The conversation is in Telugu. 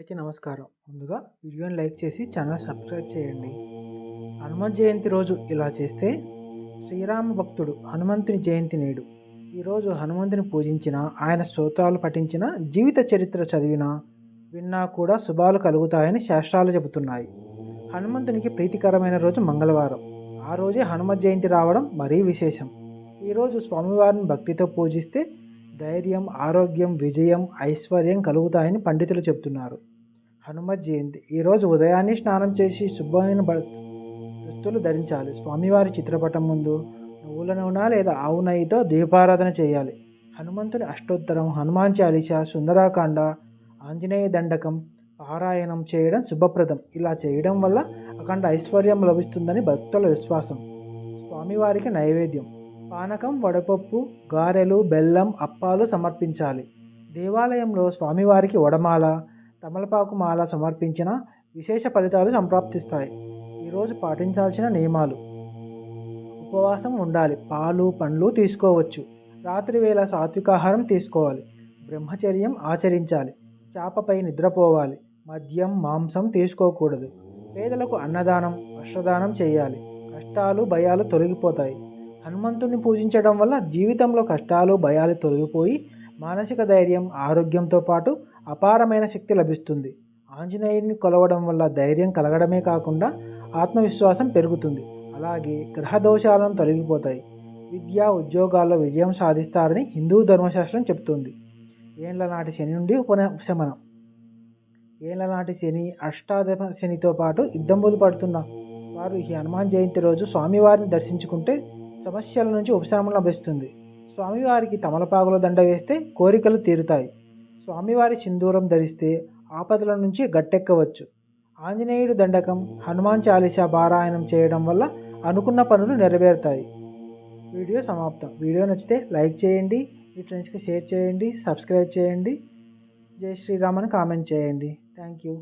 అందరికీ నమస్కారం. ముందుగా వీడియోని లైక్ చేసి ఛానల్ సబ్స్క్రైబ్ చేయండి. హనుమత్ జయంతి రోజు ఇలా చేస్తే శ్రీరామ భక్తుడు హనుమంతుని జయంతి నేడు. ఈరోజు హనుమంతుని పూజించిన, ఆయన స్తోత్రాలు పఠించిన, జీవిత చరిత్ర చదివినా విన్నా కూడా శుభాలు కలుగుతాయని శాస్త్రాలు చెబుతున్నాయి. హనుమంతునికి ప్రీతికరమైన రోజు మంగళవారం. ఆ రోజే హనుమత్ జయంతి రావడం మరీ విశేషం. ఈరోజు స్వామివారిని భక్తితో పూజిస్తే ధైర్యం, ఆరోగ్యం, విజయం, ఐశ్వర్యం కలుగుతాయని పండితులు చెబుతున్నారు. హనుమత్ జయంతి ఈరోజు ఉదయాన్నే స్నానం చేసి శుభ్రమైన దుస్తులు ధరించాలి. స్వామివారి చిత్రపటం ముందు నువ్వుల నూనె లేదా ఆవు నెయ్యితో దీపారాధన చేయాలి. హనుమంతుని అష్టోత్తరం, హనుమాన్ చాలీసా, సుందరాకాండ, ఆంజనేయ దండకం పారాయణం చేయడం శుభప్రదం. ఇలా చేయడం వల్ల అఖండ ఐశ్వర్యం లభిస్తుందని భక్తుల విశ్వాసం. స్వామివారికి నైవేద్యం పానకం, వడపప్పు, గారెలు, బెల్లం, అప్పాలు సమర్పించాలి. దేవాలయంలో స్వామివారికి వడమాల, తమలపాకు మాల సమర్పించిన విశేష ఫలితాలు సంప్రాప్తిస్తాయి. ఈరోజు పాటించాల్సిన నియమాలు: ఉపవాసం ఉండాలి, పాలు పండ్లు తీసుకోవచ్చు. రాత్రి వేళ సాత్వికాహారం తీసుకోవాలి. బ్రహ్మచర్యం ఆచరించాలి. చాపపై నిద్రపోవాలి. మద్యం, మాంసం తీసుకోకూడదు. పేదలకు అన్నదానం, వస్త్రదానం చేయాలి. కష్టాలు, భయాలు తొలగిపోతాయి. హనుమంతుడిని పూజించడం వల్ల జీవితంలో కష్టాలు, భయాలు తొలగిపోయి మానసిక ధైర్యం, ఆరోగ్యంతో పాటు అపారమైన శక్తి లభిస్తుంది. ఆంజనేయుని కొలవడం వల్ల ధైర్యం కలగడమే కాకుండా ఆత్మవిశ్వాసం పెరుగుతుంది. అలాగే గ్రహ దోషాలను తొలగిపోతాయి. విద్య, ఉద్యోగాల్లో విజయం సాధిస్తారని హిందూ ధర్మశాస్త్రం చెబుతుంది. ఏండ్ల నాటి శని నుండి ఉపశమనం. ఏళ్ల నాటి శని, అష్టాదశ శనితో పాటు ఇబ్బందులు పడుతున్న వారు ఈ హనుమాన్ జయంతి రోజు స్వామివారిని దర్శించుకుంటే సమస్యల నుంచి ఉపశమనం లభిస్తుంది. స్వామివారికి తమలపాకుల దండ వేస్తే కోరికలు తీరుతాయి. స్వామివారి సింధూరం ధరిస్తే ఆపదల నుంచి గట్టెక్కవచ్చు. ఆంజనేయుడు దండకం, హనుమాన్ చాలీసా పారాయణం చేయడం వల్ల అనుకున్న పనులు నెరవేరుతాయి. వీడియో సమాప్తం. వీడియో నచ్చితే లైక్ చేయండి, మీ ఫ్రెండ్స్కి షేర్ చేయండి, సబ్స్క్రైబ్ చేయండి. జై శ్రీరామ్ అని కామెంట్ చేయండి. Thank you.